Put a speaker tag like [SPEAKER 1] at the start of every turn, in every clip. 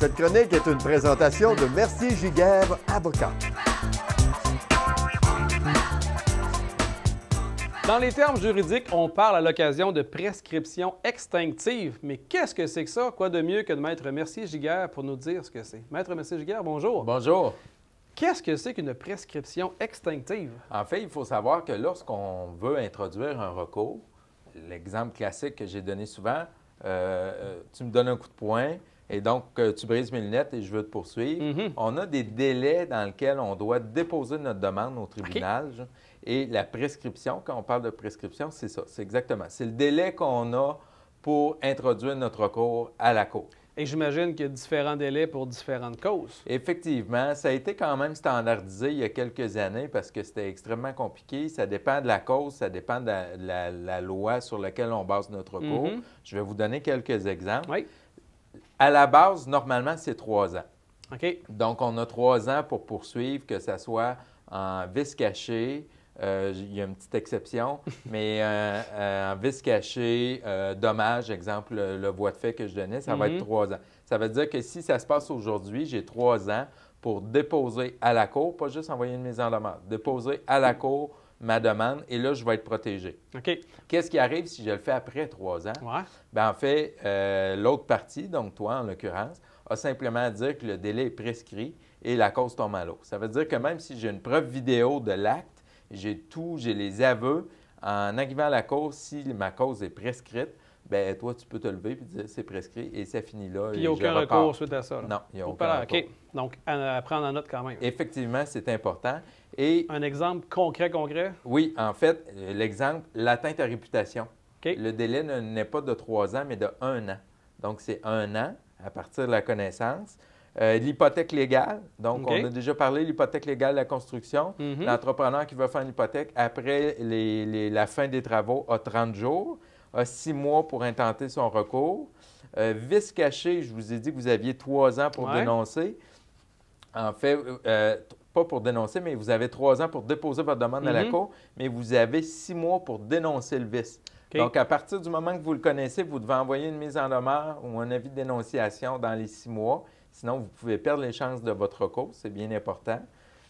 [SPEAKER 1] Cette chronique est une présentation de Mercier-Giguère, avocat.
[SPEAKER 2] Dans les termes juridiques, on parle à l'occasion de prescription extinctive. Mais qu'est-ce que c'est que ça? Quoi de mieux que de Maître Mercier-Giguère pour nous dire ce que c'est? Maître Mercier-Giguère, bonjour.
[SPEAKER 3] Bonjour.
[SPEAKER 2] Qu'est-ce que c'est qu'une prescription extinctive?
[SPEAKER 3] En fait, il faut savoir que lorsqu'on veut introduire un recours, l'exemple classique que j'ai donné souvent, tu me donnes un coup de poing et donc tu brises mes lunettes et je veux te poursuivre. On a des délais dans lesquels on doit déposer notre demande au tribunal. Okay. Et la prescription, quand on parle de prescription, c'est ça, c'est exactement. C'est le délai qu'on a pour introduire notre recours à la Cour.
[SPEAKER 2] Et j'imagine qu'il y a différents délais pour différentes causes.
[SPEAKER 3] Effectivement, ça a été quand même standardisé il y a quelques années parce que c'était extrêmement compliqué. Ça dépend de la cause, ça dépend de la loi sur laquelle on base notre recours. Je vais vous donner quelques exemples.
[SPEAKER 2] Oui.
[SPEAKER 3] À la base, normalement, c'est 3 ans.
[SPEAKER 2] OK.
[SPEAKER 3] Donc, on a 3 ans pour poursuivre, que ce soit en vice caché. Il y a une petite exception, mais en vice caché, dommage, exemple, le voie de fait que je donnais, ça va être 3 ans. Ça veut dire que si ça se passe aujourd'hui, j'ai 3 ans pour déposer à la Cour, pas juste envoyer une mise en demeure, déposer à la Cour ma demande et là, je vais être protégé.
[SPEAKER 2] OK.
[SPEAKER 3] Qu'est-ce qui arrive si je le fais après 3 ans?
[SPEAKER 2] Ouais.
[SPEAKER 3] Bien, en fait, l'autre partie, donc toi en l'occurrence, a simplement à dire que le délai est prescrit et la cause tombe à l'eau. Ça veut dire que même si j'ai une preuve vidéo de l'acte, j'ai les aveux. En arrivant à la cause, si ma cause est prescrite, bien, toi, tu peux te lever et dire c'est prescrit et ça finit là.
[SPEAKER 2] Puis il n'y a aucun recours suite à ça. Là.
[SPEAKER 3] Non, il n'y a aucun recours.
[SPEAKER 2] OK. Donc, à prendre en note quand même.
[SPEAKER 3] Effectivement, c'est important. Et
[SPEAKER 2] un exemple concret?
[SPEAKER 3] Oui, en fait, l'exemple, l'atteinte à réputation.
[SPEAKER 2] OK.
[SPEAKER 3] Le délai n'est pas de 3 ans, mais de 1 an. Donc, c'est 1 an à partir de la connaissance. L'hypothèque légale, donc on a déjà parlé de l'hypothèque légale de la construction. L'entrepreneur qui veut faire une hypothèque après la fin des travaux a 30 jours, a 6 mois pour intenter son recours. Vice caché, je vous ai dit que vous aviez 3 ans pour dénoncer. En fait, pas pour dénoncer, mais vous avez 3 ans pour déposer votre demande à la Cour, mais vous avez 6 mois pour dénoncer le vice. Okay. Donc, à partir du moment que vous le connaissez, vous devez envoyer une mise en demeure ou un avis de dénonciation dans les 6 mois. Sinon, vous pouvez perdre les chances de votre recours. C'est bien important.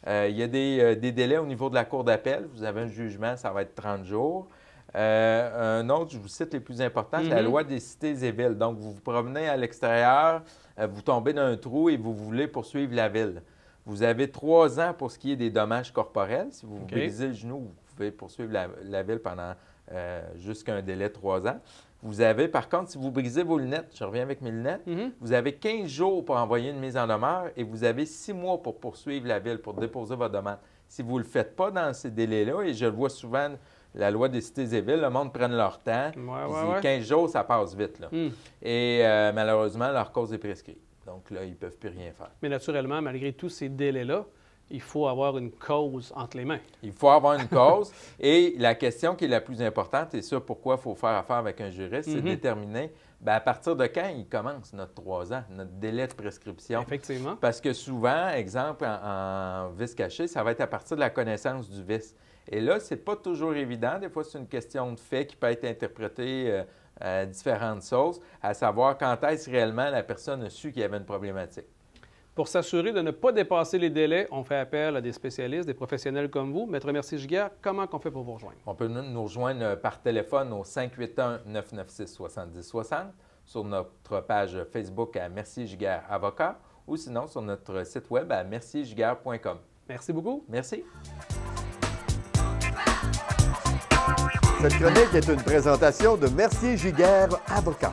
[SPEAKER 3] Il y a des délais au niveau de la Cour d'appel. Vous avez un jugement, ça va être 30 jours. Un autre, je vous cite les plus importants, c'est la loi des cités et villes. Donc, vous vous promenez à l'extérieur, vous tombez dans un trou et vous voulez poursuivre la ville. Vous avez 3 ans pour ce qui est des dommages corporels. Si vous brisez le genou, vous pouvez poursuivre la ville pendant jusqu'à un délai de 3 ans. Vous avez, par contre, si vous brisez vos lunettes, je reviens avec mes lunettes, vous avez 15 jours pour envoyer une mise en demeure et vous avez 6 mois pour poursuivre la ville, pour déposer votre demande. Si vous ne le faites pas dans ces délais-là, et je le vois souvent, la loi des cités et villes, le monde prenne leur temps. 15 jours, ça passe vite. Là. Et malheureusement, leur cause est prescrite. Donc là, ils ne peuvent plus rien faire.
[SPEAKER 2] Mais naturellement, malgré tous ces délais-là, il faut avoir une cause entre les mains.
[SPEAKER 3] Il faut avoir une cause. Et la question qui est la plus importante, et ça, pourquoi il faut faire affaire avec un juriste, c'est de déterminer bien, à partir de quand il commence notre 3 ans, notre délai de prescription.
[SPEAKER 2] Effectivement.
[SPEAKER 3] Parce que souvent, exemple, en vice caché, ça va être à partir de la connaissance du vice. Et là, ce n'est pas toujours évident. Des fois, c'est une question de fait qui peut être interprétée à différentes sauces, à savoir quand est-ce réellement la personne a su qu'il y avait une problématique.
[SPEAKER 2] Pour s'assurer de ne pas dépasser les délais, on fait appel à des spécialistes, des professionnels comme vous. Maître Mercier-Giguère, comment on fait pour vous rejoindre?
[SPEAKER 3] On peut nous rejoindre par téléphone au 581-996-7060, sur notre page Facebook à Mercier-Giguère Avocat ou sinon sur notre site web à merciergiguère.com.
[SPEAKER 2] Merci beaucoup.
[SPEAKER 3] Merci.
[SPEAKER 1] Cette chronique est une présentation de Mercier-Giguère Avocat.